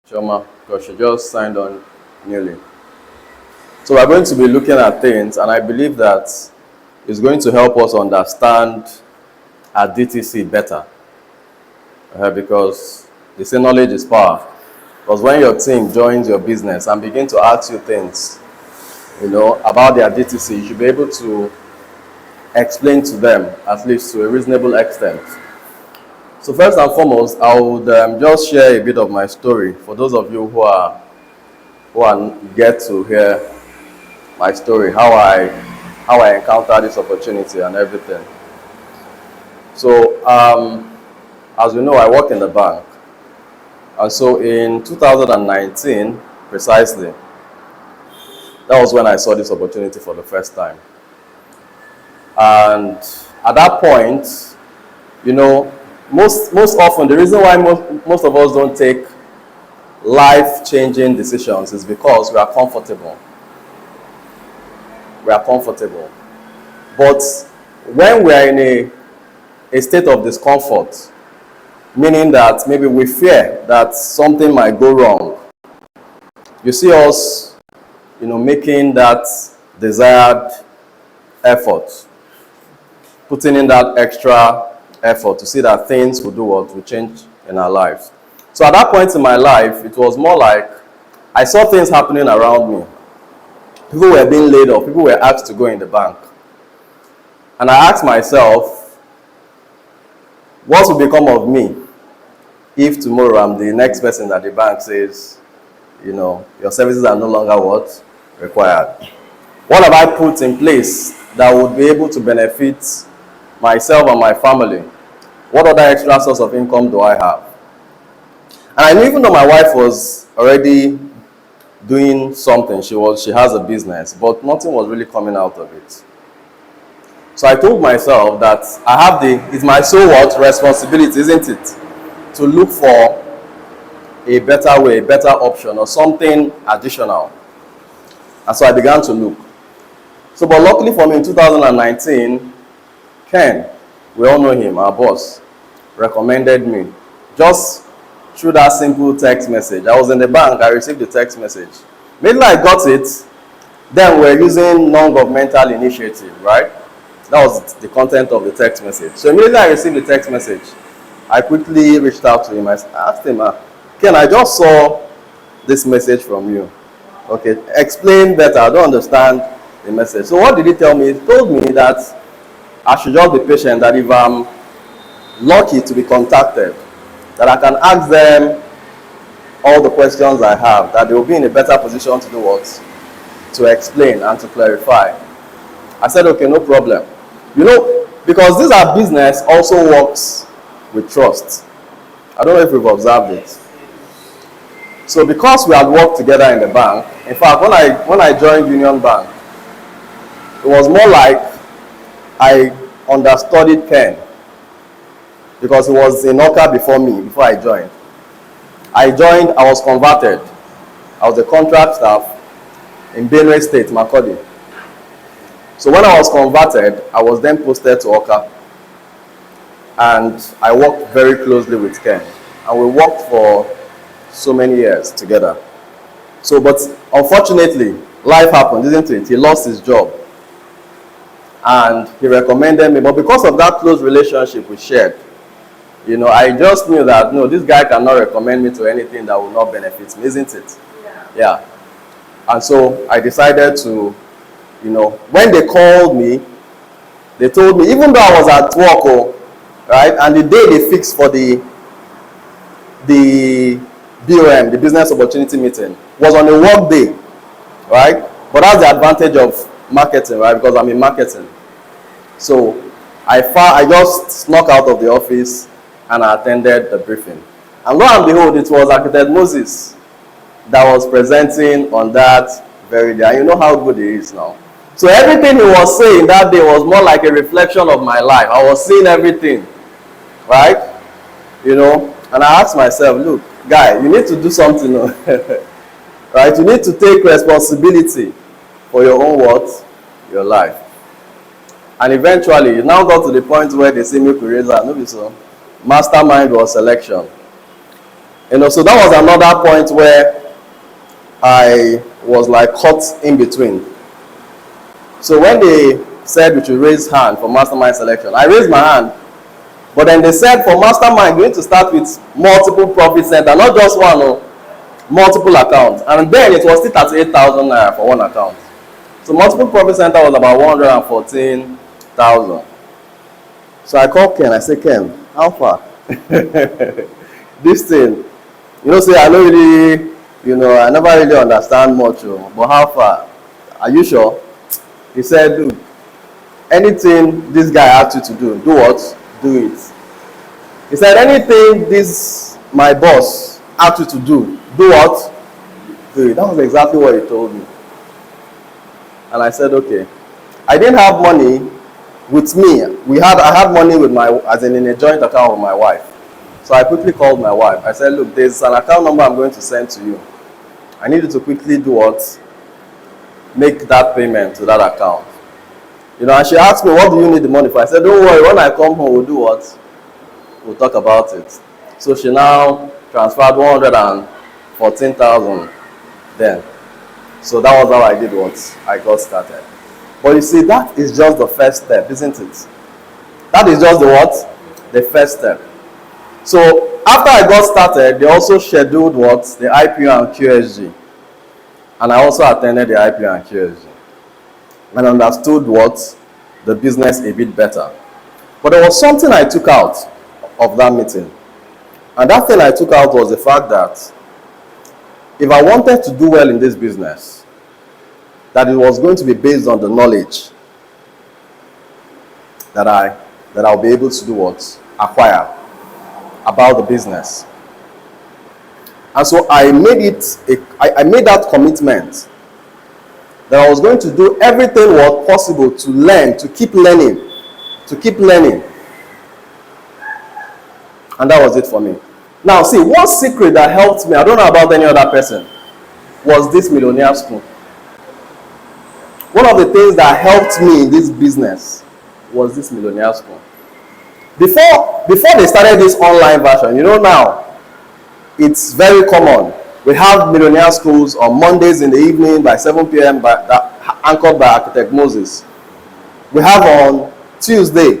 Choma, because she just signed on newly. So we're going to be looking at things, and I believe that it's going to help us understand our DTC better. Because they say knowledge is power. Because when your team joins your business and begin to ask you things, about their DTC, you should be able to explain to them, at least to a reasonable extent. So first and foremost, I would just share a bit of my story for those of you who are get to hear my story, how I encountered this opportunity and everything. So as you know, I work in the bank, and so in 2019 precisely, that was when I saw this opportunity for the first time. And at that point, most often the reason why most of us don't take life-changing decisions is because we are comfortable. We are comfortable. But when we are in a state of discomfort, meaning that maybe we fear that something might go wrong, you see us, making that desired effort, putting in that extra effort to see that things will do what will change in our lives. So at that point in my life, it was more like I saw things happening around me. People were being laid off. People were asked to go in the bank. And I asked myself, what will become of me if tomorrow I'm the next person that the bank says, your services are no longer what? Required. What have I put in place that would be able to benefit myself and my family? What other extra source of income do I have? And I knew even though my wife was already doing something, she has a business, but nothing was really coming out of it. So I told myself that it's my sole responsibility, isn't it, to look for a better way, a better option, or something additional. And so I began to look. So, but luckily for me, in 2019, Ken, we all know him, our boss, recommended me just through that simple text message. I was in the bank, I received the text message. Immediately I got it, then we're using non-governmental initiative, right? That was the content of the text message. So immediately I received the text message, I quickly reached out to him. I asked him, Ken, I just saw this message from you. Okay, explain better. I don't understand the message. So what did he tell me? He told me that I should just be patient, that if I'm lucky to be contacted, that I can ask them all the questions I have, that they will be in a better position to do what? To explain and to clarify. I said, okay, no problem. Because this our business also works with trust. I don't know if you've observed it. So because we had worked together in the bank, in fact, when I joined Union Bank, it was more like I understudied Ken, because he was in Oka before me, before I joined. I was converted. I was a contract staff in Benue State, Makurdi. So when I was converted, I was then posted to Oka. And I worked very closely with Ken. And we worked for so many years together. So, but unfortunately, life happened, isn't it? He lost his job. And he recommended me. But because of that close relationship we shared, I just knew that, no, this guy cannot recommend me to anything that will not benefit me, isn't it? Yeah. And so I decided to, when they called me, they told me, even though I was at work, right, and the day they fixed for the BOM, the Business Opportunity Meeting, was on a work day, right? But that's the advantage of marketing, right? Because I'm in marketing. So I just snuck out of the office and I attended the briefing. And lo and behold, it was Architect Moses that was presenting on that very day. And you know how good he is now. So everything he was saying that day was more like a reflection of my life. I was seeing everything, right? And I asked myself, look, guy, you need to do something, right? You need to take responsibility for your own what? Your life. And eventually, it now got to the point where they say, make we raise our, no, so mastermind was selection. So that was another point where I was like caught in between. So when they said we should raise hand for mastermind selection, I raised my hand. But then they said for mastermind, you need to start with multiple profit center, not just one, no, multiple accounts. And then it was still 38,000 naira for one account. So multiple profit center was about 114,000. So I called Ken. I said, Ken, how far? This thing, say I don't really, I never really understand much, but how far? Are you sure? He said, look, anything this guy asks you to do what? Do it. He said, anything this my boss asks you to do what? Do it. That was exactly what he told me. And I said, okay. I didn't have money with me. I had money with in a joint account with my wife. So I quickly called my wife. I said, look, there's an account number I'm going to send to you. I need you to quickly do what? Make that payment to that account. And she asked me, what do you need the money for? I said, don't worry, when I come home, we'll do what? We'll talk about it. So she now transferred 114,000 then. So that was how I did what? I got started. But you see, that is just the first step, isn't it? That is just the what? The first step. So after I got started, they also scheduled what? The IPO and QSG. And I also attended the IPO and QSG. And understood what? The business a bit better. But there was something I took out of that meeting. And that thing I took out was the fact that if I wanted to do well in this business, that it was going to be based on the knowledge that I'll be able to do what? Acquire about the business. And so I made that commitment that I was going to do everything what possible to learn, to keep learning. And that was it for me. Now see, one secret that helped me, I don't know about any other person, was this millionaire school. One of the things that helped me in this business was this millionaire school. Before they started this online version, now, it's very common. We have millionaire schools on Mondays in the evening by 7 p.m. Anchored by Architect Moses. We have on Tuesday,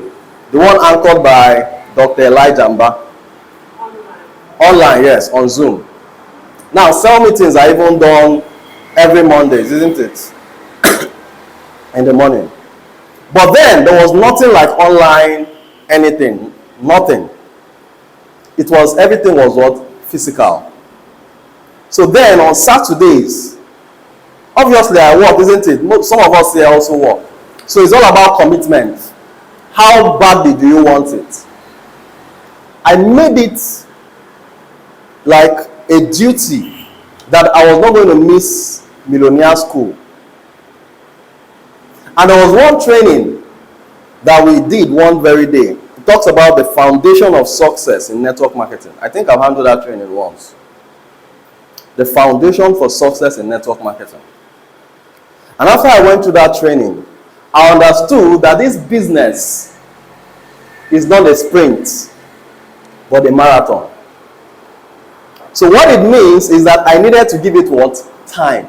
the one anchored by Dr. Elijah Mba. Online, yes, on Zoom. Now, cell meetings are even done every Mondays, isn't it? In the morning. But then, there was nothing like online anything. Nothing. Everything was what? Physical. So then, on Saturdays, obviously I work, isn't it? Some of us here also work. So it's all about commitment. How badly do you want it? I made it like a duty that I was not going to miss millionaire school. And there was one training that we did one very day. It talks about the foundation of success in network marketing. I think I've handled that training once. The foundation for success in network marketing. And after I went through that training, I understood that this business is not a sprint, but a marathon. So what it means is that I needed to give it what? Time.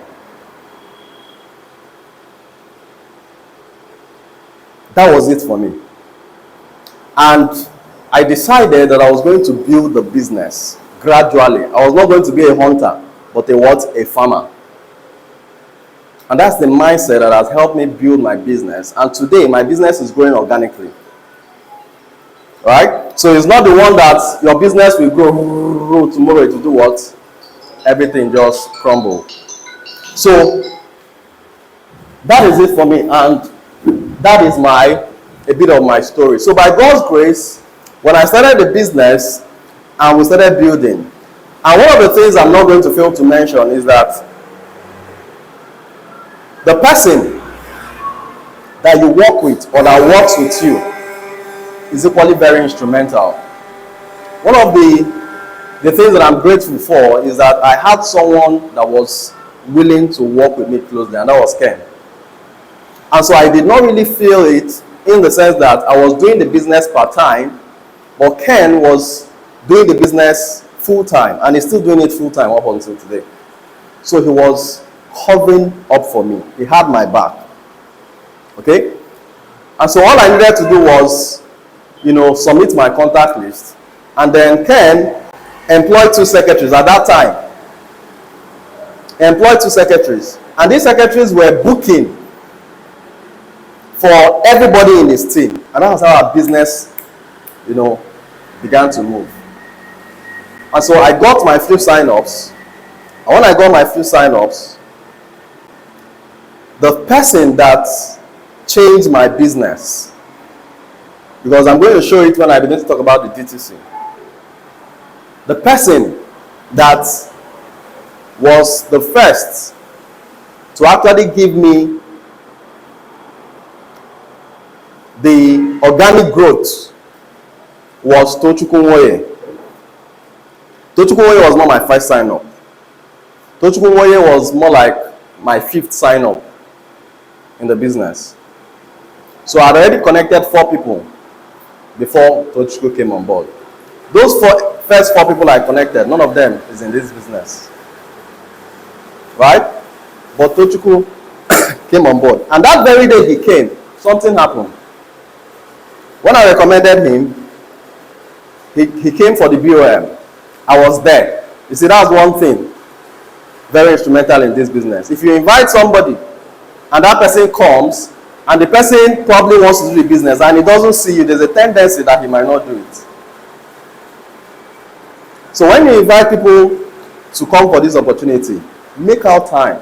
That was it for me. And I decided that I was going to build the business gradually. I was not going to be a hunter, but a farmer. And that's the mindset that has helped me build my business. And today, my business is growing organically. Right? So it's not the one that your business will grow tomorrow to do what? Everything just crumble. So that is it for me. And that is a bit of my story. So by God's grace, when I started the business and we started building, and one of the things I'm not going to fail to mention is that the person that you work with or that works with you is equally very instrumental. One of the things that I'm grateful for is that I had someone that was willing to work with me closely, and that was Ken. And so I did not really feel it in the sense that I was doing the business part-time, but Ken was doing the business full time, and he's still doing it full time up until today. So he was covering up for me. He had my back. Okay? And so all I needed to do was, submit my contact list. And then Ken employed 2 secretaries at that time. He employed 2 secretaries. And these secretaries were booking for everybody in his team. And that was how our business, began to move. And so I got my few sign-ups. And when I got my few sign-ups, the person that changed my business, because I'm going to show it when I begin to talk about the DTC. The person that was the first to actually give me the organic growth was Tochukwu Nwoye. Tochukwu Nwoye was not my first sign-up. Tochukwu Nwoye was more like my 5th sign-up in the business. So I had already connected 4 people before Tochukwu came on board. Those first 4 people I connected, none of them is in this business. Right? But Tochukwu came on board. And that very day he came, something happened. When I recommended him, he came for the BOM. I was there. You see, that's one thing very instrumental in this business. If you invite somebody and that person comes and the person probably wants to do the business and he doesn't see you, there's a tendency that he might not do it. So when you invite people to come for this opportunity, make out time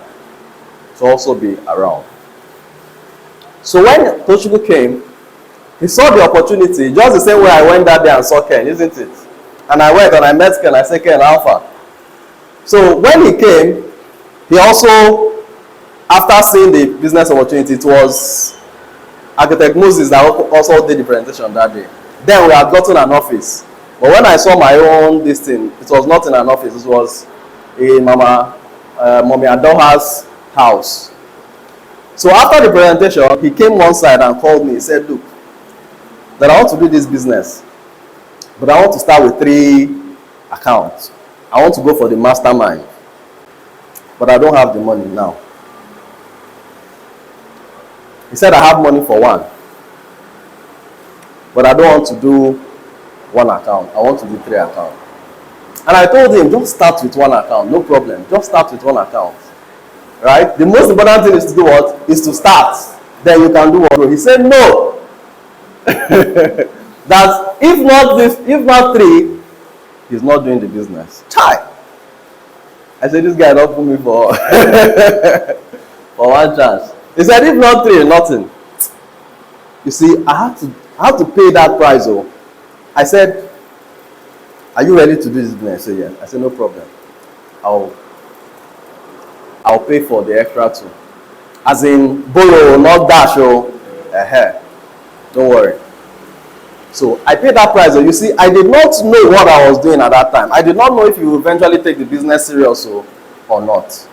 to also be around. So when Tochukwu came, he saw the opportunity just the same way I went that day and saw Ken, isn't it? And I went and I met Ken. I said, Ken, Alpha. So when he came, he also, after seeing the business opportunity, it was Architect Moses that also did the presentation that day. Then we had gotten an office. But when I saw my own this thing, it was not in an office. It was in Mommy Adoha's house. So after the presentation, he came one side and called me. He said, look, that I want to do this business, but I want to start with 3 accounts. I want to go for the mastermind, but I don't have the money now. He said, I have money for 1, but I don't want to do 1 account. I want to do 3 accounts. And I told him, just start with 1 account, no problem. Just start with 1 account. Right? The most important thing is to do what? Is to start. Then you can do what? He said, no. That if not 3, he's not doing the business. Chai! I said, this guy don't put me for for 1 chance. He said, if not 3, nothing. You see, I had to pay that price. Oh. I said, are you ready to do this business? He said, yeah. I said, no problem. I'll pay for the extra 2. As in borrow, not dash. Don't worry. So I paid that price. You see, I did not know what I was doing at that time. I did not know if you would eventually take the business serious or not.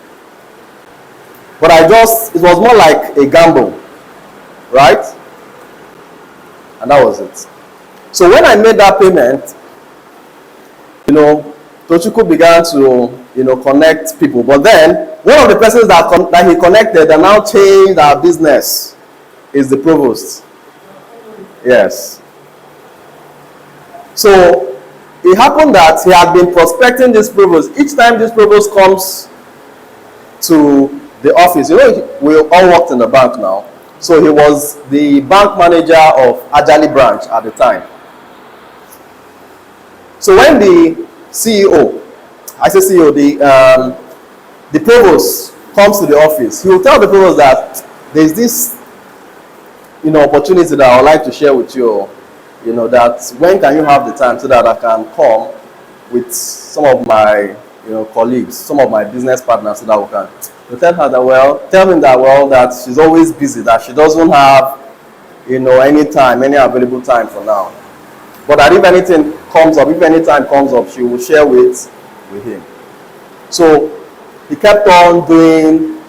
But it was more like a gamble. Right? And that was it. So when I made that payment, Tochukwu began to, connect people. But then, one of the persons that he connected that now changed our business is the provost. Yes. So it happened that he had been prospecting this provost. Each time this provost comes to the office, we all worked in the bank now. So he was the bank manager of Ajali branch at the time. So when the CEO, the provost comes to the office, he will tell the provost that there's this, opportunity that I would like to share with you. That when can you have the time so that I can come with some of my, colleagues, some of my business partners, so that we can. You tell her that, tell him that, that she's always busy, that she doesn't have, any available time for now. But that if anything comes up, if any time comes up, she will share with him. So he kept on doing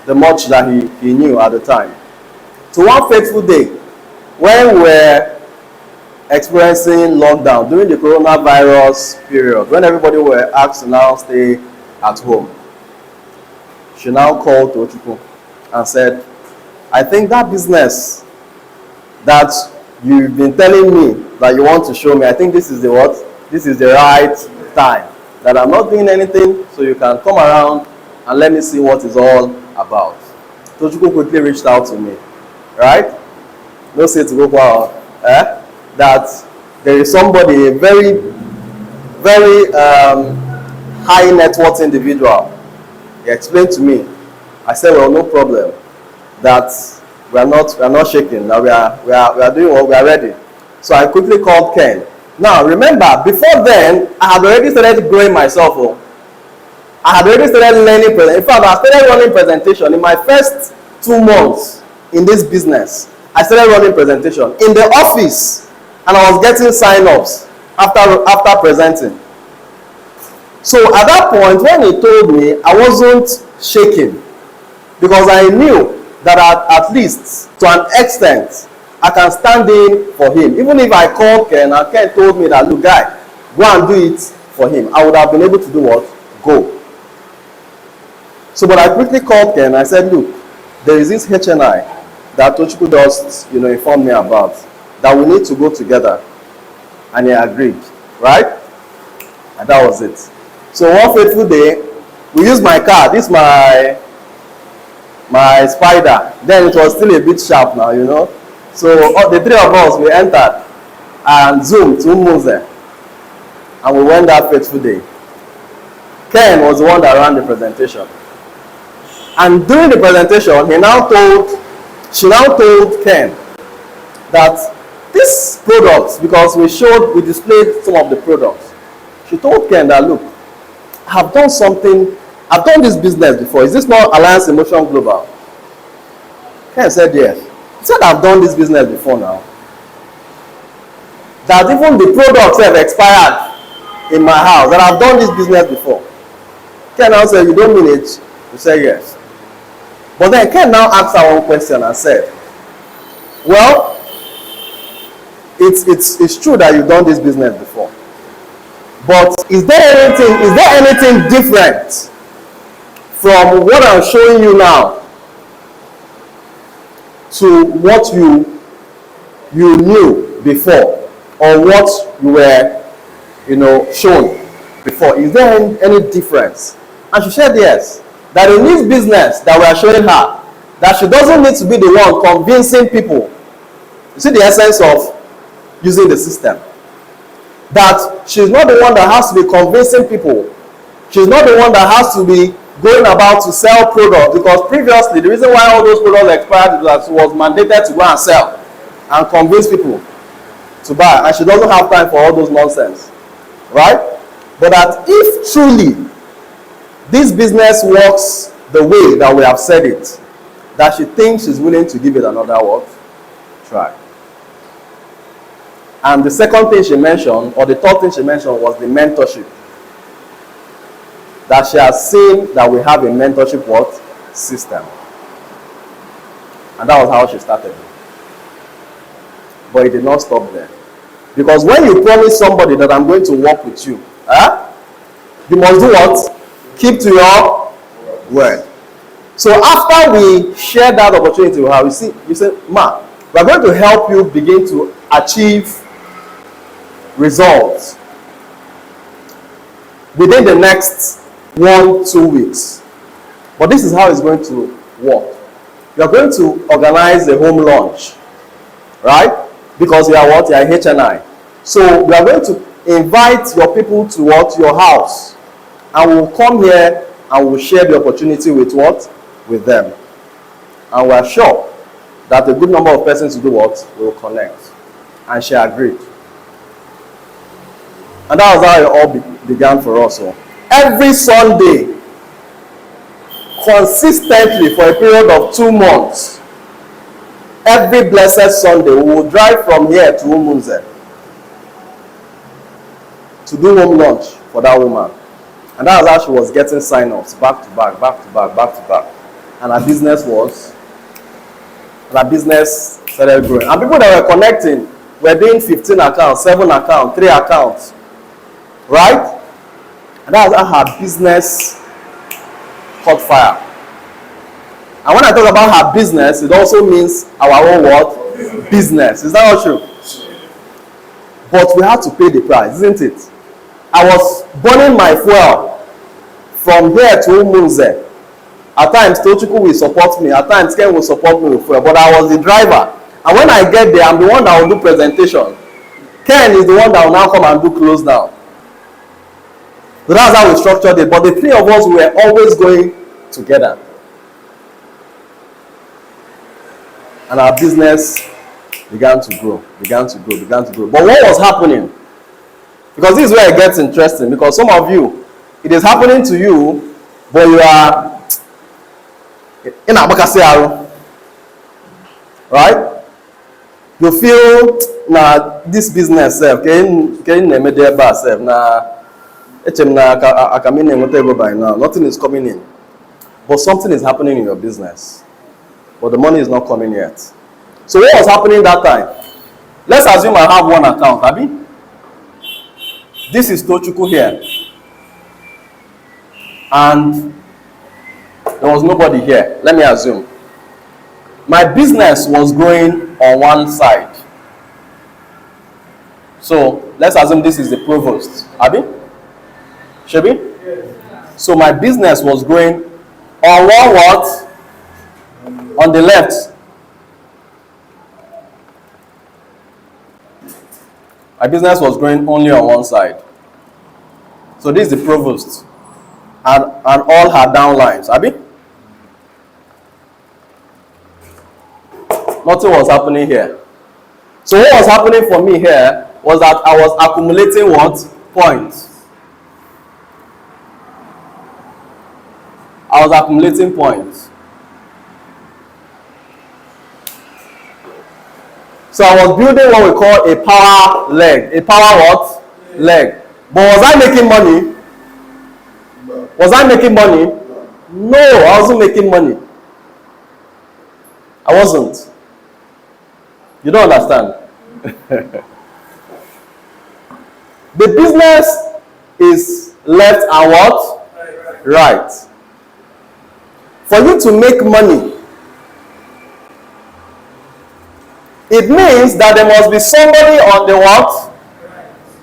the much that he knew at the time. So one fateful day, when we were experiencing lockdown during the coronavirus period, when everybody were asked to now stay at home. She now called Tochukwu and said, I think that business that you've been telling me that you want to show me, I think this is the what? This is the right time. That I'm not doing anything, so you can come around and let me see what it's all about. Tochukwu quickly reached out to me, right? No say to go that there is somebody, a very, very high net worth individual. He explained to me. I said, well, no problem. That we are not shaking. Now we are doing what we are ready. So I quickly called Ken. Now remember, before then, I had already started growing myself. I had already started learning. In fact, I started running presentation in my first 2 months in this business. I started running presentation in the office, and I was getting sign-ups after presenting. So at that point, when he told me, I wasn't shaking, because I knew that at least to an extent I can stand in for him. Even if I called Ken and Ken told me that, look, guy, go and do it for him, I would have been able to do what? Go. So, but I quickly called Ken and I said, look, there is this HNI that Tochukwu just, informed me about, that we need to go together. And he agreed, right? And that was it. So one fateful day, we used my car. This is my Spider. Then it was still a bit sharp now, So the 3 of us, we entered and zoomed to Muse. And we went that fateful day. Ken was the one that ran the presentation. And during the presentation, she now told Ken that this product, because we displayed some of the products. She told Ken that, look, I've done this business before. Is this not Alliance Emotion Global? Ken said yes. He said, I've done this business before now. That even the products have expired in my house. That I've done this business before. Ken now said, you don't mean it? He said yes. But then Ken now asked her one question and said, well, it's true that you've done this business before. But is there anything different from what I'm showing you now to what you knew before, or what you were shown before? Is there any difference? And she said yes. That in this business that we are showing her, that she doesn't need to be the one convincing people. You see the essence of using the system. That she's not the one that has to be convincing people. She's not the one that has to be going about to sell products, because previously the reason why all those products expired was mandated to go and sell and convince people to buy, and she doesn't have time for all those nonsense, right? But that if truly this business works the way that we have said it, that she thinks she's willing to give it another try. And the second thing she mentioned, or the third thing she mentioned, was the mentorship. That she has seen that we have a mentorship system. And that was how she started. But it did not stop there. Because when you promise somebody that I'm going to work with you, you must do what? Keep to your word. So after we shared that opportunity with her, you said, Ma, we're going to help you begin to achieve results within the next 1-2 weeks. But this is how it's going to work. You are going to organize a home launch, right? Because you are what? You are HNI. So we are going to invite your people to your house, and we'll come here and we'll share the opportunity with with them. And we are sure that a good number of persons will connect. And she agreed. And that was how it all began for us. So every Sunday, consistently for a period of 2 months, every blessed Sunday, we will drive from here to Umunze to do home lunch for that woman. And that was how she was getting sign-ups back to back, back to back, back to back. And her business started growing. And people that were connecting we're doing 15 accounts, 7 accounts, 3 accounts, right? And that's how her business caught fire. And when I talk about her business, it also means our own what? Business. Is that not true? But we have to pay the price, isn't it? I was burning my fuel from here to Umunze. At times, Tochukwu will support me. At times, Ken will support me with fuel. But I was the driver. And when I get there, I'm the one that will do presentation. Ken is the one that will now come and do close down. So that's how we structured it. But the three of us were always going together. And our business began to grow. But what was happening? Because this is where it gets interesting. Because some of you, it is happening to you, but you are in Abakasiaro. Right? You feel, this business, nothing is coming in. But something is happening in your business. But the money is not coming yet. So what was happening that time? Let's assume I have one account, Abi. This is Tochukwu here. And there was nobody here. Let me assume. My business was growing on one side. So let's assume this is the provost. Abi? Shebi? Yes. So my business was growing on one what? On the left. My business was growing only on one side. So this is the provost. And all her downlines. Abi? Nothing was happening here. So what was happening for me here was that I was accumulating what? Points. I was accumulating points. So I was building what we call a power leg. A power what? Leg. But was I making money? Was I making money? No, I wasn't making money. I wasn't. You don't understand. The business is left and what? Right. For you to make money, it means that there must be somebody on the what?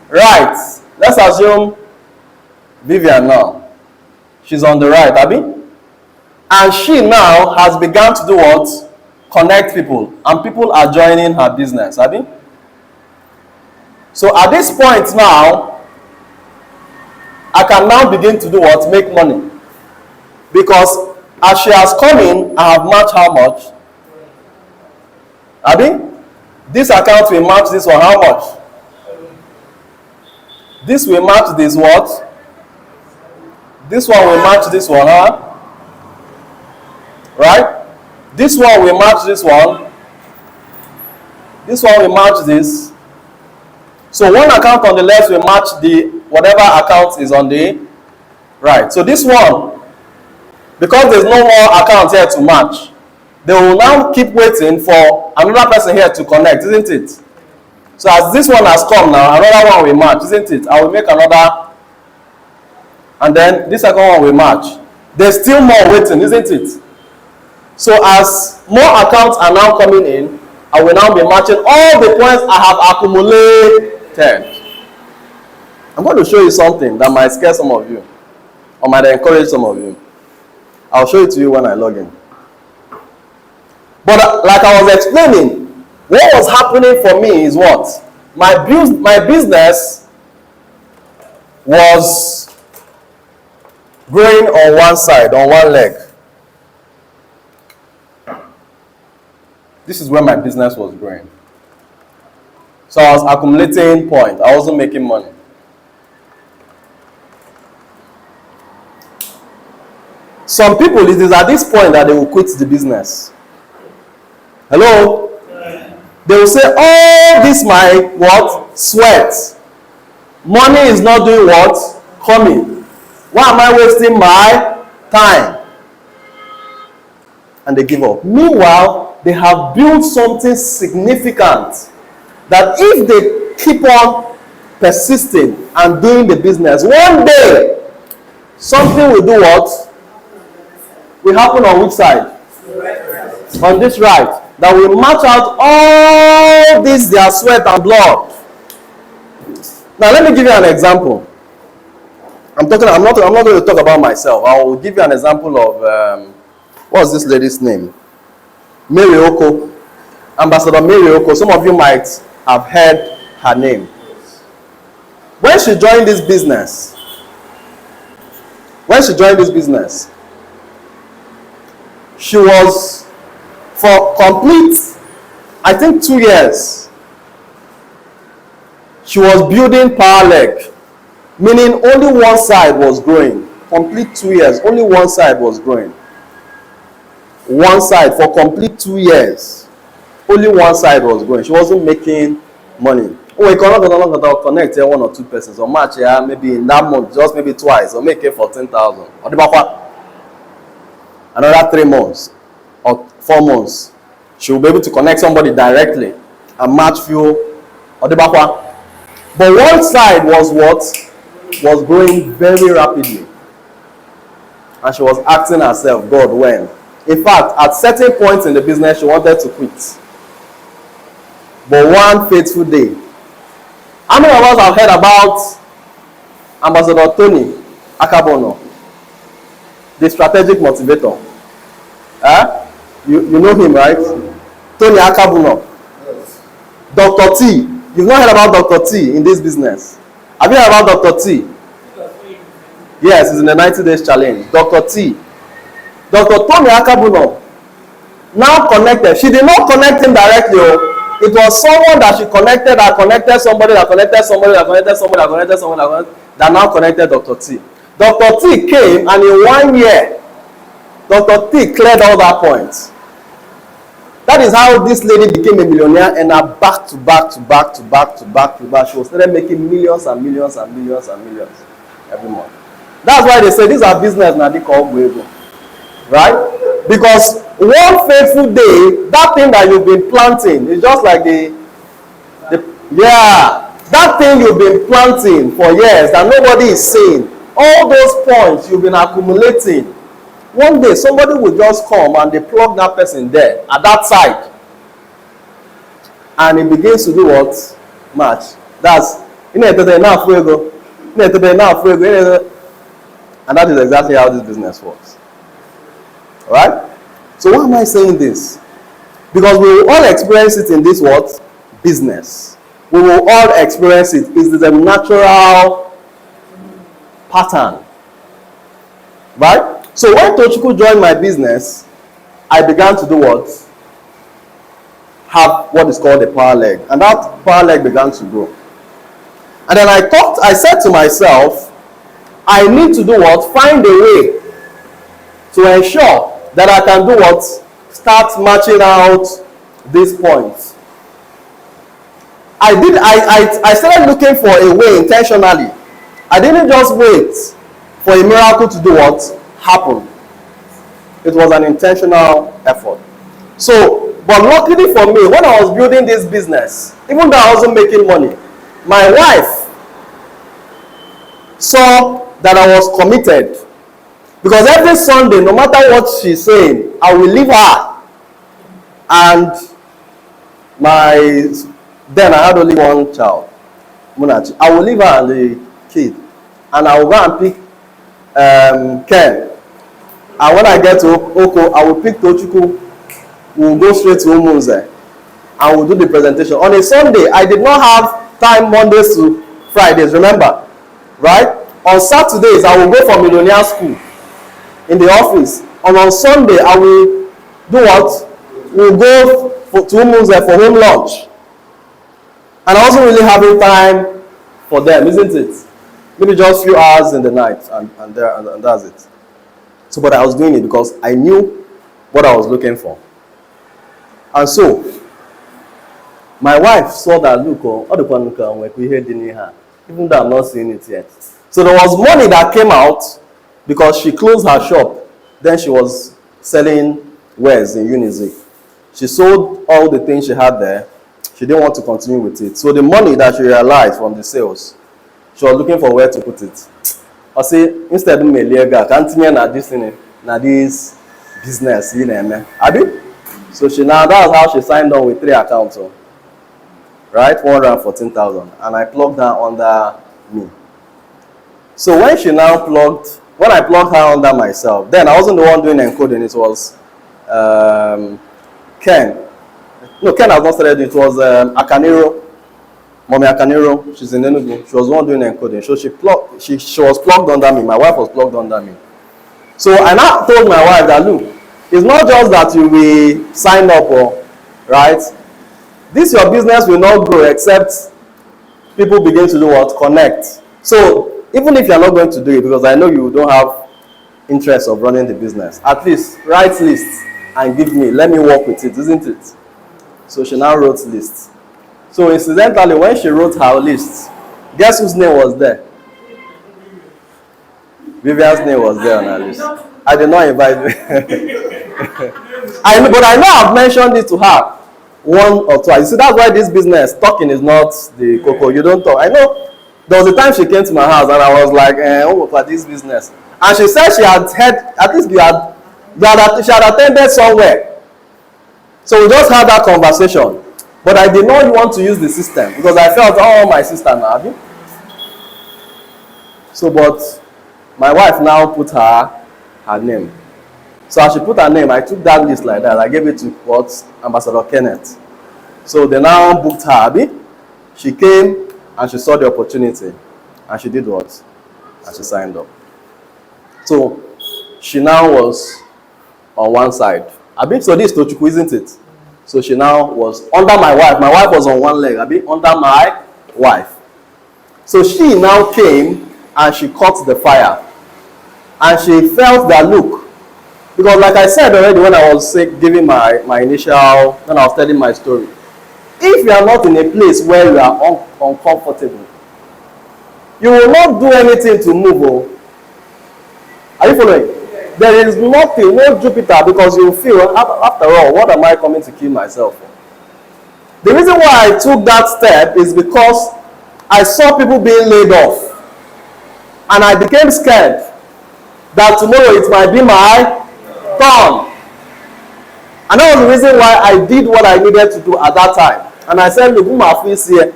Right. Let's assume Vivian now. She's on the right, Abi? And she now has begun to do what? Connect people. And people are joining her business, Abi? So at this point now, I can now begin to do what? Make money. Because as she has come in, I have matched how much? Abi? This account will match this one how much? This will match this what? This one will match this one, huh? Right? This one will match this one. This one will match this. So one account on the left will match the whatever account is on the right. So this one, because there's no more account here to match, they will now keep waiting for another person here to connect, isn't it? So as this one has come now, another one will match, isn't it? I will make another, and then this second one will match. There's still more waiting, isn't it? So as more accounts are now coming in, I will now be matching all the points I have accumulated. I'm going to show you something that might scare some of you, or might encourage some of you. I'll show it to you when I log in. But like I was explaining, what was happening for me is what? My business was growing on one side, on one leg. This is where my business was growing. So I was accumulating points. I wasn't making money. Some people, it is at this point that they will quit the business. Hello? They will say, oh, this my what? Sweat. Money is not doing what? Coming. Why am I wasting my time? And they give up. Meanwhile, they have built something significant that if they keep on persisting and doing the business, one day something will do what? Will happen on which side? On this right. That will match out all this their sweat and blood. Now let me give you an example. I'm not going to talk about myself. I will give you an example of what's this lady's name? Mary Oko. Ambassador Mary Oko. Some of you might have heard her name. When she joined this business, she was, for complete, I think 2 years, she was building power leg, meaning only one side was growing. Complete 2 years, only one side was growing. One side for complete 2 years, only one side was growing. She wasn't making money. Oh, we cannot connect one or two persons or match maybe in that month, just maybe twice, or make it 14,000. Another 3 months or 4 months, she will be able to connect somebody directly and match few. But one side was what? Was growing very rapidly. And she was asking herself, God, when? In fact, at certain points in the business, she wanted to quit. But one fateful day, how many of us have heard about Ambassador Tony Akabono, the strategic motivator? You know him, right? Tony Akabono. Yes. Dr. T. You've not heard about Dr. T in this business. Have you heard about Dr. T? Yes, he's in the 90 days challenge. Dr. T. Dr. Tony Akabono now connected. She did not connect him directly. It was someone that she connected, that connected somebody, that connected somebody, that connected somebody, that connected somebody, that now connected Dr. T. Dr. T came, and in 1 year, Dr. T cleared all that points. That is how this lady became a millionaire, and now back to back to back to back to back to back. She was started making millions and millions and millions and millions every month. That's why they say these are business now they call Guego. Right? Because one fateful day, that thing that you've been planting is just like that thing you've been planting for years that nobody is seeing. All those points you've been accumulating. One day somebody will just come and they plug that person there at that side. And it begins to do what? Match. That's and that is exactly how this business works. Alright? So why am I saying this? Because we will all experience it in this what? Business. We will all experience it. It is a natural pattern. Right? So when Tochukwu joined my business, I began to do what? Have what is called a power leg. And that power leg began to grow. And then I said to myself, I need to do what? Find a way to ensure that I can do what? Start matching out these points. I started looking for a way intentionally. I didn't just wait for a miracle to do what? Happen. It was an intentional effort. So, but luckily for me, when I was building this business, even though I wasn't making money, my wife saw that I was committed. Because every Sunday, no matter what she's saying, I will leave her. And then I had only one child, Munachi. I will leave her and the kid. And I will go and pick Ken. And when I get to Oko, I will pick Tochukwu. We will go straight to Umunze. And we'll do the presentation. On a Sunday, I did not have time Mondays to Fridays, remember? Right? On Saturdays, I will go for millionaire school in the office. And on Sunday, I will do what? We'll go to Umunze for home lunch. And I wasn't really having time for them, isn't it? Maybe just a few hours in the night, and that's it. So, but I was doing it because I knew what I was looking for. And so, my wife saw that, look, all the one we heard in her, even though I'm not seeing it yet. So there was money that came out because she closed her shop. Then she was selling wares in Unizik. She sold all the things she had there. she didn't want to continue with it. So the money that she realized from the sales, she was looking for where to put it. I say, instead of me, continue na this thing, na this business, you know, Abi? So that's how she signed on with 3 accounts, right? 114,000, and I plugged her under me. So when I plugged her under myself, then I wasn't the one doing encoding. It was Ken. No, Ken has not started. It was Akaniro, Mommy Akaniro. She's in Enugu. She was the one doing encoding. So she was plugged under me. My wife was plugged under me. So I now told my wife that, look, it's not just that you will sign up, right? This your business will not grow except people begin to do what? Connect. So even if you're not going to do it, because I know you don't have interest of running the business, at least write lists and give me. Let me work with it, isn't it? So she now wrote lists. So incidentally, when she wrote her list, guess whose name was there? Vivian's name was there on her list. I did not invite her. But I know I've mentioned it to her 1 or 2. You see, that's why this business, talking is not the cocoa. You don't talk. I know there was a time she came to my house and I was like, oh, for this business. And she said she had heard, at least she had attended somewhere. So we just had that conversation. But I did not want to use the system because I felt, oh, my sister now. So, but my wife now put her name. So as she put her name, I took that list like that. I gave it to Ambassador Kenneth. So they now booked her. She came and she saw the opportunity. And she did what? And she signed up. So she now was on one side. So this is Tochukwu, isn't it? So she now was under my wife. My wife was on one leg. Under my wife. So she now came and she caught the fire. And she felt that, look, because like I said already when I was giving my initial, when I was telling my story, if you are not in a place where you are uncomfortable, you will not do anything to move. Are you following? There is nothing, no Jupiter, because you feel, after all, what am I coming to kill myself for? The reason why I took that step is because I saw people being laid off. And I became scared that tomorrow it might be my turn. And that was the reason why I did what I needed to do at that time. And I said, look, my fees here.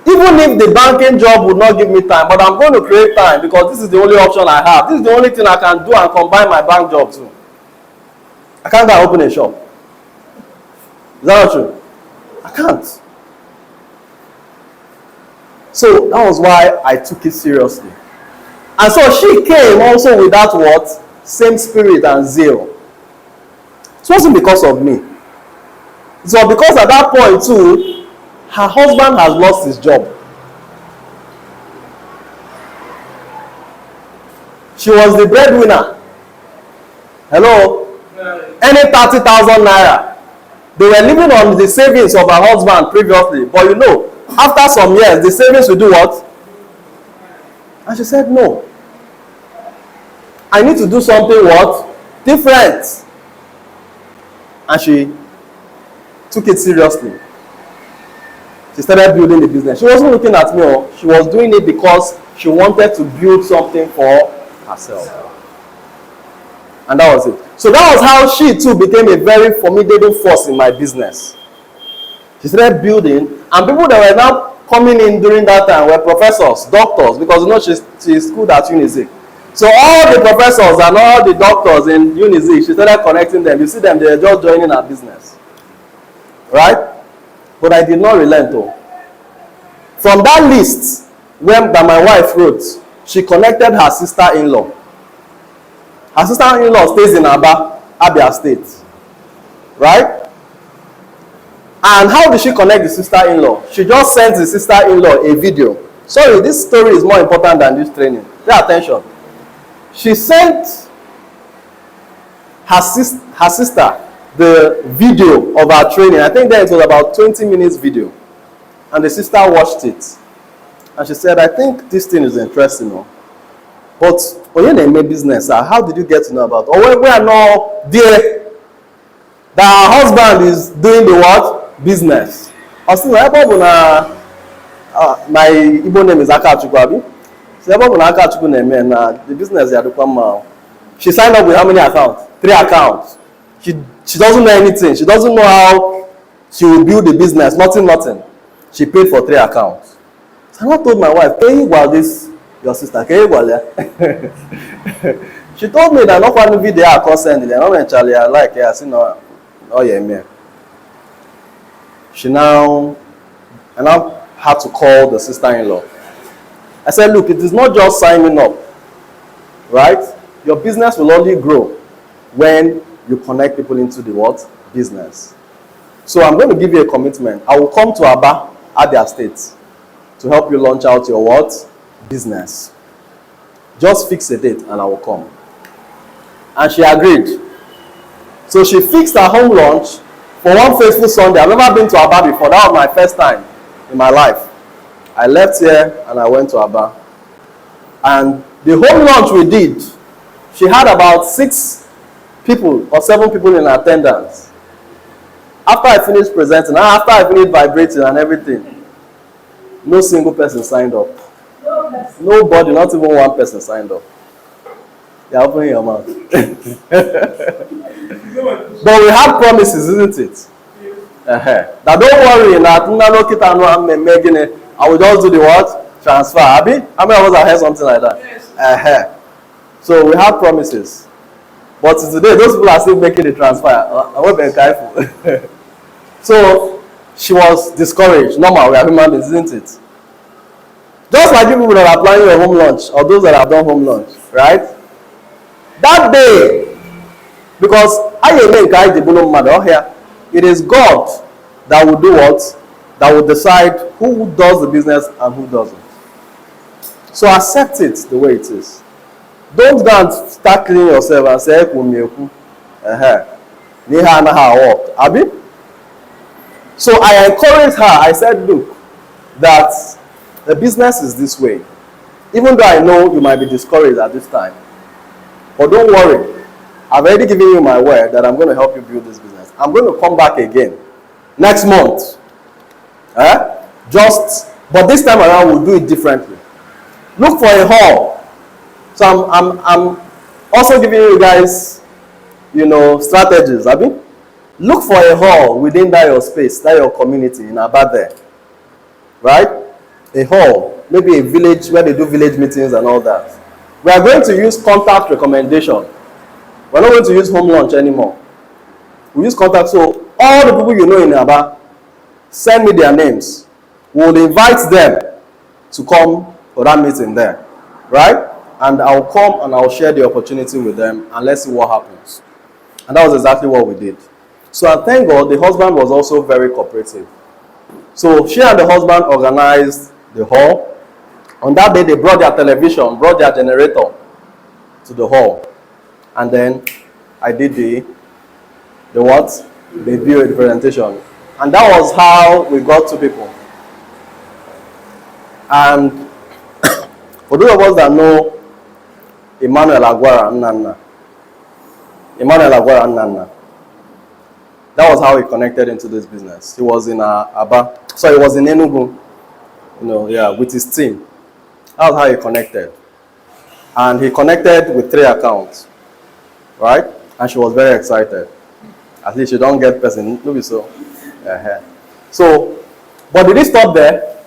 Even if the banking job would not give me time, but I'm going to create time because this is the only option I have. This is the only thing I can do and combine my bank job too. I can't go and open a shop. Is that not true? I can't. So that was why I took it seriously. And so she came also with that what? Same spirit and zeal. It wasn't because of me. It was because at that point too, her husband has lost his job. She was the breadwinner. Hello? Any 30,000 naira. They were living on the savings of her husband previously. But you know, after some years, the savings will do what? And she said, no. I need to do something what? Different. And she took it seriously. She started building the business. She wasn't looking at me. She was doing it because she wanted to build something for herself. And that was it. So that was how she too became a very formidable force in my business. She started building, and people that were now coming in during that time were professors, doctors, because you know she's schooled at Unizik. So all the professors and all the doctors in Unizik, she started connecting them. You see them, they're just joining her business. Right? But I did not relent though. From that list that my wife wrote, she connected her sister-in-law. Her sister-in-law stays in Abia State. Right? And how did she connect the sister-in-law? She just sent the sister-in-law a video. Sorry, this story is more important than this training. Pay attention. She sent her sister the video of our training. I think that it was about 20 minutes video. And the sister watched it. And she said, I think this thing is interesting. But when you're in a business, how did you get to know about it? Or we are not there that her husband is doing the what? business. I was thinking, my Igbo name is Akachukwu, abi? So Akachukwu name and the business they come. She signed up with how many accounts? 3 accounts. She doesn't know anything. She doesn't know how she will build the business. Nothing. She paid for 3 accounts. So I told my wife, "Pay while this your sister, pay while." She told me that not one video I can send it. Not actually I like it. I see no yeah me. I now had to call the sister-in-law. I said, look, it is not just signing up, right? Your business will only grow when you connect people into the what? Business. So I'm going to give you a commitment. I will come to Aba at their state to help you launch out your what? Business. Just fix a date and I will come. And she agreed. So she fixed her home launch for one fateful Sunday. I've never been to Aba before. That was my first time in my life. I left here and I went to Aba. And the home launch we did, she had about 6 people or 7 people in attendance. After I finished presenting, after I finished vibrating and everything, no single person signed up. Nobody, not even one person signed up. You're opening your mouth. But we have promises, isn't it? Now don't worry, I will just do the what? Transfer. Abi? How many of us have heard something like that? Yes. So we have promises. But today, those people are still making the transfer. I won't be careful. So she was discouraged. Normal, we are human beings, isn't it? Just like you people that are planning your home launch, or those that have done home launch, right? That day, because it is God that will do what? That will decide who does the business and who doesn't. So accept it the way it is. Don't go and start cleaning yourself and say, Abi? So I encouraged her. I said, look, that the business is this way. Even though I know you might be discouraged at this time. But don't worry. I've already given you my word that I'm going to help you build this business. I'm going to come back again next month. But this time around we'll do it differently. Look for a hall. So I'm also giving you guys, strategies. Look for a hall within that your space, that your community in Aba there. Right? A hall, maybe a village where they do village meetings and all that. We are going to use contact recommendation. We're not going to use home launch anymore. We use contact. So all the people you know in Aba, send me their names. We'll invite them to come for that meeting there. Right? And I'll come and I'll share the opportunity with them and let's see what happens. And that was exactly what we did. So I thank God the husband was also very cooperative. So she and the husband organized the hall. On that day, they brought their television, brought their generator to the hall. And then I did the video presentation. And that was how we got to people. And for those of us that know Emmanuel Agwara Nnanna, that was how he connected into this business. He was in Aba. So he was in Enugu, with his team. That was how he connected. And he connected with 3 accounts. Right? And she was very excited. At least you don't get person. Maybe so. So, but did it stop there?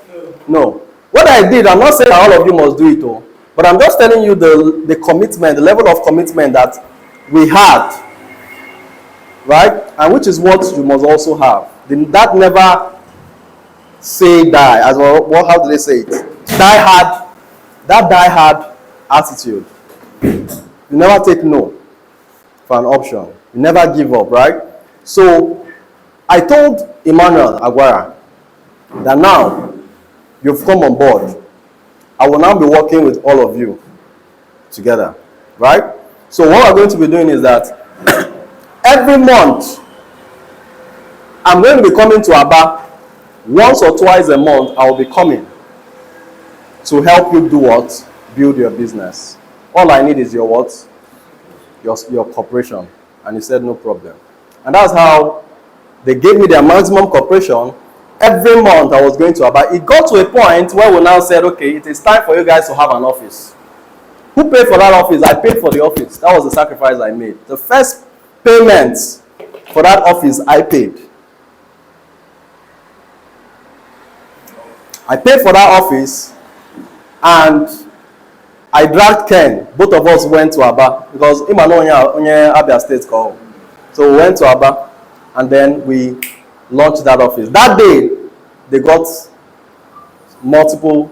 No. What I did, I'm not saying all of you must do it all. But I'm just telling you the commitment, the level of commitment that we had. Right? And which is what you must also have. That never say die. As well, how do they say it? Die hard attitude. You never take no for an option. You never give up, right? So I told Emmanuel Agwara that now you've come on board. I will now be working with all of you together, right? So what we're going to be doing is that every month I'm going to be coming to Aba. Once or twice a month I will be coming to help you do what? Build your business. All I need is your what? Your cooperation. And he said no problem. And that's how They gave me their maximum cooperation. Every month I was going to Aba. It got to a point where we now said, okay, it is time for you guys to have an office. Who paid for that office? I paid for the office. That was the sacrifice I made. The first payment for that office, I paid. I paid for that office, and I dragged Ken. Both of us went to Aba because Imano onye Abia State call. So we went to Aba, and then we launched that office. That day, they got multiple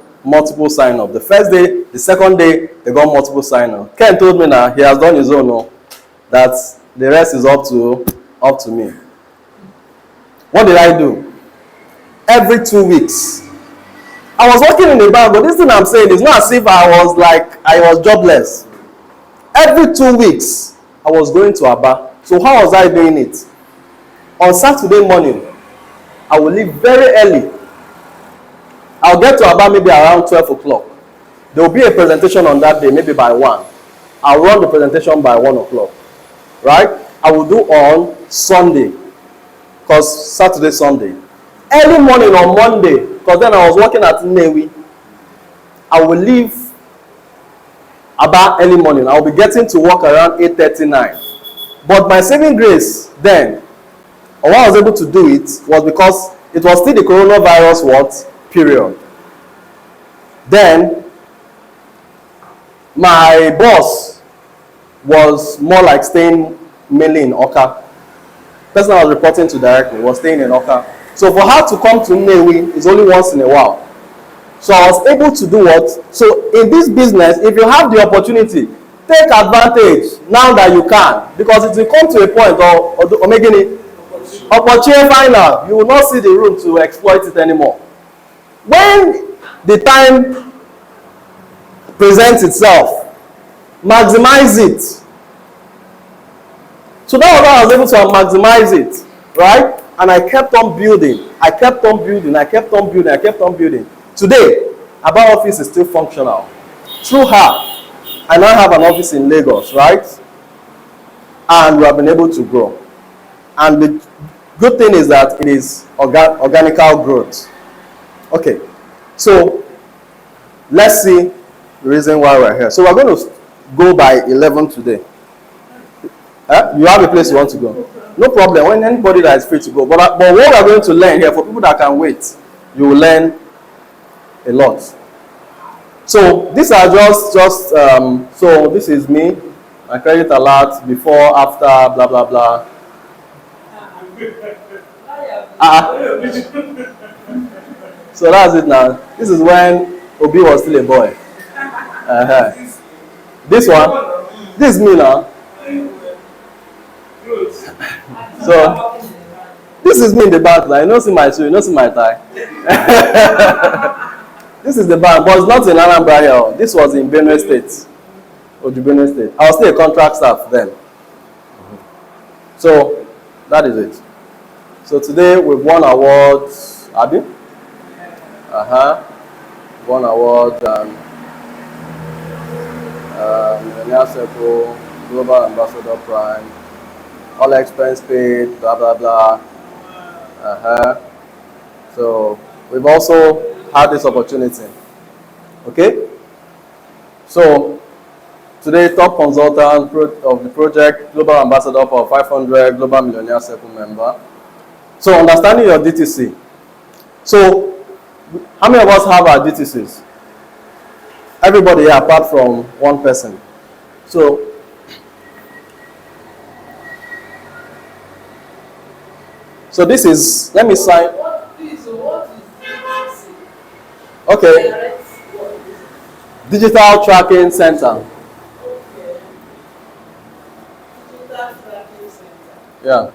sign-up. The first day, the second day, they got multiple sign-up. Ken told me now he has done his own, no, that the rest is up to me. What did I do? Every 2 weeks, I was working in the bank, but this thing I'm saying is not as if I was jobless. Every 2 weeks, I was going to Aba. So how was I doing it? On Saturday morning, I will leave very early. I'll get to Aba maybe around 12 o'clock. There will be a presentation on that day, maybe by 1. I'll run the presentation by 1 o'clock. Right? I will do on Sunday, because Saturday, Sunday. Early morning on Monday, because then I was working at Nnewi. I will leave Aba early morning. I will be getting to work around 8:39. But my saving grace then, or why I was able to do it, was because it was still the coronavirus period. Then my boss was more like staying mainly in Oka. The person I was reporting to directly was staying in Oka. So for her to come to Nnewi is only once in a while. So I was able to do what? So in this business, if you have the opportunity, take advantage now that you can, because it will come to a point or making it opportunity final. You will not see the room to exploit it anymore. When the time presents itself, maximize it. So that was how I was able to maximize it, right? And I kept on building. I kept on building. Today, Aba office is still functional. Through her, I now have an office in Lagos, right? And we have been able to grow. And the good thing is that it is organical growth. Okay, so let's see the reason why we're here. So we're going to go by 11 today. You have a place you want to go? No problem. When anybody that is free to go. But what we're going to learn here, for people that can wait, you will learn a lot. So these are just so this is me, my credit alert, before, after, blah blah blah. So that's it now. This is when Obi was still a boy. This one, this is me now. So this is me in the back now. You don't see my shoe, you don't see my tie. This is the bank, but it's not in Anambra here. This was in Benue State. Benue State. I was still a contract staff then. So that is it. So today we've won awards. Abi? Won awards and Millionaire Circle, Global Ambassador Prime, all expense paid, blah blah blah. So we've also had this opportunity. Okay? So today, top consultant of the project, Global Ambassador for 500 Global Millionaire Circle member. So understanding your DTC. So how many of us have our DTCs? Everybody here apart from one person. So this is, let me sign. Okay. Digital Tracking Center. Digital Tracking Center. Yeah.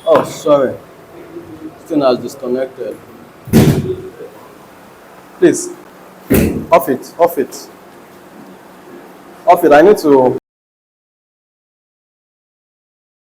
Oh, sorry. This thing has disconnected. Please, off it. I need to